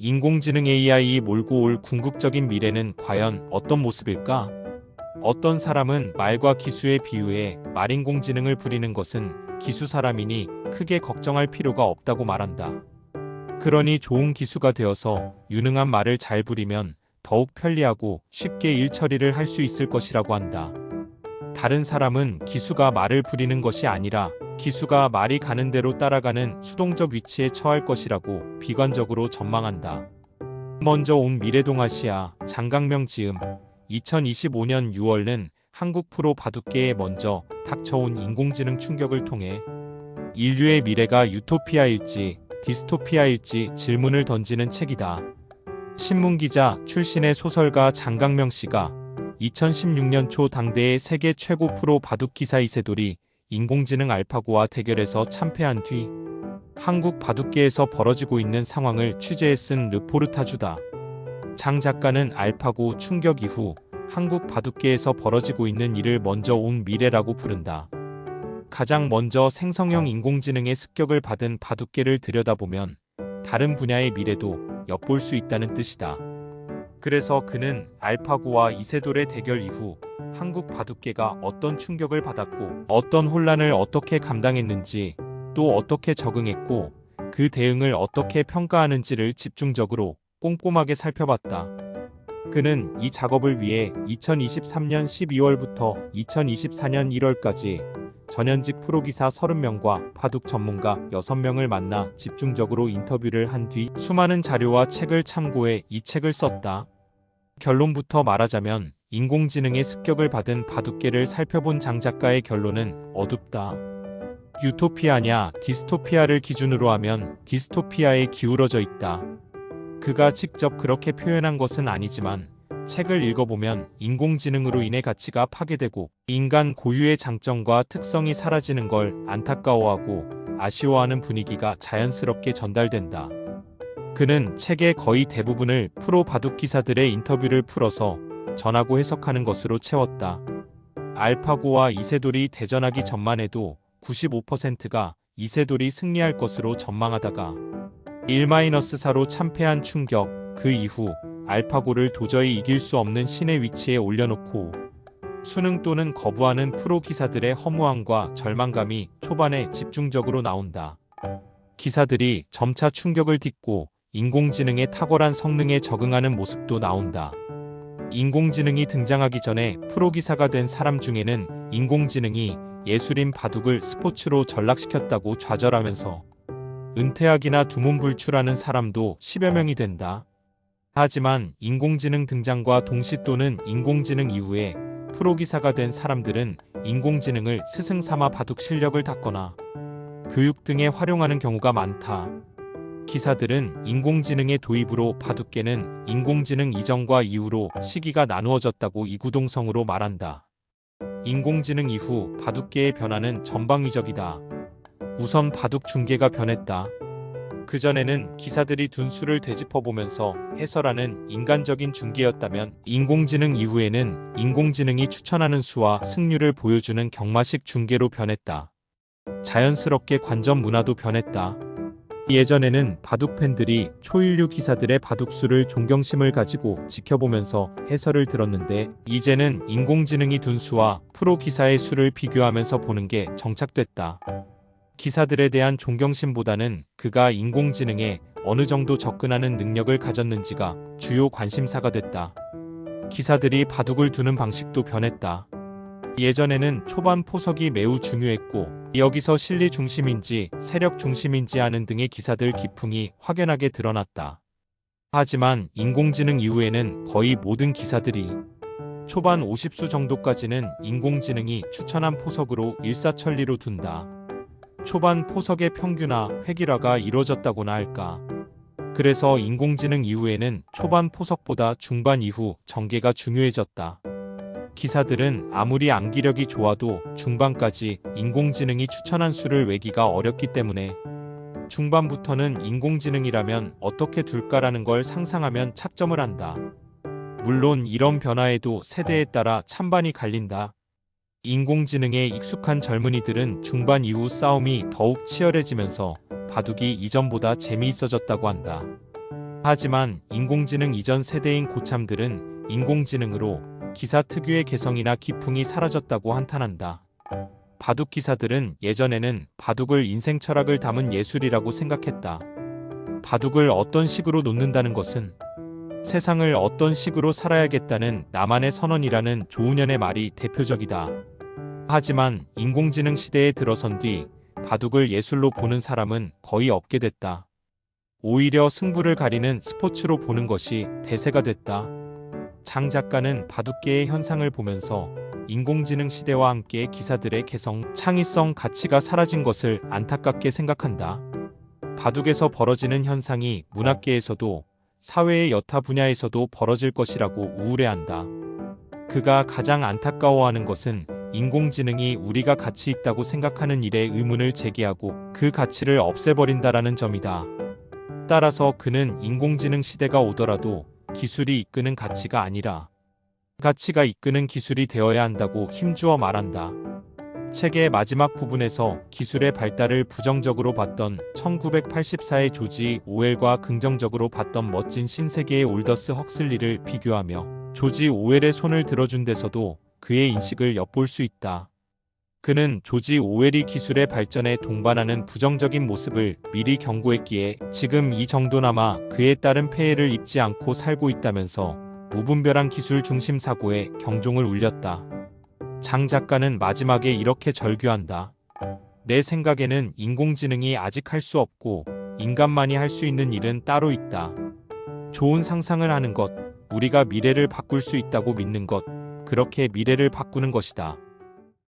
인공지능 AI이 몰고 올 궁극적인 미래는 과연 어떤 모습일까? 어떤 사람은 말과 기수에 비유해 말인공지능을 부리는 것은 기수 사람이니 크게 걱정할 필요가 없다고 말한다. 그러니 좋은 기수가 되어서 유능한 말을 잘 부리면 더욱 편리하고 쉽게 일 처리를 할 수 있을 것이라고 한다. 다른 사람은 기수가 말을 부리는 것이 아니라 기수가 말이 가는 대로 따라가는 수동적 위치에 처할 것이라고 비관적으로 전망한다. 먼저 온 미래동아시아 장강명 지음 2025년 6월은 한국 프로 바둑계에 먼저 닥쳐온 인공지능 충격을 통해 인류의 미래가 유토피아일지 디스토피아일지 질문을 던지는 책이다. 신문기자 출신의 소설가 장강명 씨가 2016년 초 당대의 세계 최고 프로 바둑 기사 이세돌이 인공지능 알파고와 대결에서 참패한 뒤 한국 바둑계에서 벌어지고 있는 상황을 취재해 쓴 르포르타주다. 장 작가는 알파고 충격 이후 한국 바둑계에서 벌어지고 있는 일을 먼저 온 미래라고 부른다. 가장 먼저 생성형 인공지능의 습격을 받은 바둑계를 들여다보면 다른 분야의 미래도 엿볼 수 있다는 뜻이다. 그래서 그는 알파고와 이세돌의 대결 이후 한국 바둑계가 어떤 충격을 받았고 어떤 혼란을 어떻게 감당했는지 또 어떻게 적응했고 그 대응을 어떻게 평가하는지를 집중적으로 꼼꼼하게 살펴봤다. 그는 이 작업을 위해 2023년 12월부터 2024년 1월까지 전현직 프로기사 30명과 바둑 전문가 6명을 만나 집중적으로 인터뷰를 한 뒤 수많은 자료와 책을 참고해 이 책을 썼다. 결론부터 말하자면 인공지능의 습격을 받은 바둑계를 살펴본 장 작가의 결론은 어둡다. 유토피아냐 디스토피아를 기준으로 하면 디스토피아에 기울어져 있다. 그가 직접 그렇게 표현한 것은 아니지만 책을 읽어보면 인공지능으로 인해 가치가 파괴되고 인간 고유의 장점과 특성이 사라지는 걸 안타까워하고 아쉬워하는 분위기가 자연스럽게 전달된다. 그는 책의 거의 대부분을 프로 바둑 기사들의 인터뷰를 풀어서 전하고 해석하는 것으로 채웠다. 알파고와 이세돌이 대전하기 전만 해도 95%가 이세돌이 승리할 것으로 전망하다가 1-4로 참패한 충격, 그 이후 알파고를 도저히 이길 수 없는 신의 위치에 올려놓고 수능 또는 거부하는 프로 기사들의 허무함과 절망감이 초반에 집중적으로 나온다. 기사들이 점차 충격을 딛고 인공지능의 탁월한 성능에 적응하는 모습도 나온다. 인공지능이 등장하기 전에 프로기사가 된 사람 중에는 인공지능이 예술인 바둑을 스포츠로 전락시켰다고 좌절하면서 은퇴하기나 두문불출하는 사람도 10여 명이 된다. 하지만 인공지능 등장과 동시 또는 인공지능 이후에 프로기사가 된 사람들은 인공지능을 스승 삼아 바둑 실력을 닦거나 교육 등에 활용하는 경우가 많다. 기사들은 인공지능의 도입으로 바둑계는 인공지능 이전과 이후로 시기가 나누어졌다고 이구동성으로 말한다. 인공지능 이후 바둑계의 변화는 전방위적이다. 우선 바둑 중계가 변했다. 그전에는 기사들이 둔 수를 되짚어보면서 해설하는 인간적인 중계였다면 인공지능 이후에는 인공지능이 추천하는 수와 승률을 보여주는 경마식 중계로 변했다. 자연스럽게 관전 문화도 변했다. 예전에는 바둑 팬들이 초일류 기사들의 바둑수를 존경심을 가지고 지켜보면서 해설을 들었는데 이제는 인공지능이 둔 수와 프로 기사의 수를 비교하면서 보는 게 정착됐다. 기사들에 대한 존경심보다는 그가 인공지능에 어느 정도 접근하는 능력을 가졌는지가 주요 관심사가 됐다. 기사들이 바둑을 두는 방식도 변했다. 예전에는 초반 포석이 매우 중요했고 여기서 실리 중심인지 세력 중심인지 하는 등의 기사들 기풍이 확연하게 드러났다. 하지만 인공지능 이후에는 거의 모든 기사들이 초반 50수 정도까지는 인공지능이 추천한 포석으로 일사천리로 둔다. 초반 포석의 평균화, 획일화가 이루어졌다고나 할까. 그래서 인공지능 이후에는 초반 포석보다 중반 이후 전개가 중요해졌다. 기사들은 아무리 암기력이 좋아도 중반까지 인공지능이 추천한 수를 외기가 어렵기 때문에 중반부터는 인공지능이라면 어떻게 둘까라는 걸 상상하면 착점을 한다. 물론 이런 변화에도 세대에 따라 찬반이 갈린다. 인공지능에 익숙한 젊은이들은 중반 이후 싸움이 더욱 치열해지면서 바둑이 이전보다 재미있어졌다고 한다. 하지만 인공지능 이전 세대인 고참들은 인공지능으로 기사 특유의 개성이나 기풍이 사라졌다고 한탄한다. 바둑 기사들은 예전에는 바둑을 인생 철학을 담은 예술이라고 생각했다. 바둑을 어떤 식으로 놓는다는 것은 세상을 어떤 식으로 살아야겠다는 나만의 선언이라는 조훈현의 말이 대표적이다. 하지만 인공지능 시대에 들어선 뒤 바둑을 예술로 보는 사람은 거의 없게 됐다. 오히려 승부를 가리는 스포츠로 보는 것이 대세가 됐다. 장 작가는 바둑계의 현상을 보면서 인공지능 시대와 함께 기사들의 개성, 창의성, 가치가 사라진 것을 안타깝게 생각한다. 바둑에서 벌어지는 현상이 문학계에서도 사회의 여타 분야에서도 벌어질 것이라고 우울해한다. 그가 가장 안타까워하는 것은 인공지능이 우리가 가치 있다고 생각하는 일에 의문을 제기하고 그 가치를 없애버린다라는 점이다. 따라서 그는 인공지능 시대가 오더라도 기술이 이끄는 가치가 아니라 가치가 이끄는 기술이 되어야 한다고 힘주어 말한다. 책의 마지막 부분에서 기술의 발달을 부정적으로 봤던 1984의 조지 오웰과 긍정적으로 봤던 멋진 신세계의 올더스 헉슬리를 비교하며 조지 오웰의 손을 들어준 데서도 그의 인식을 엿볼 수 있다. 그는 조지 오웰이 기술의 발전에 동반하는 부정적인 모습을 미리 경고했기에 지금 이 정도나마 그에 따른 폐해를 입지 않고 살고 있다면서 무분별한 기술 중심 사고에 경종을 울렸다. 장 작가는 마지막에 이렇게 절규한다. 내 생각에는 인공지능이 아직 할 수 없고 인간만이 할 수 있는 일은 따로 있다. 좋은 상상을 하는 것, 우리가 미래를 바꿀 수 있다고 믿는 것, 그렇게 미래를 바꾸는 것이다.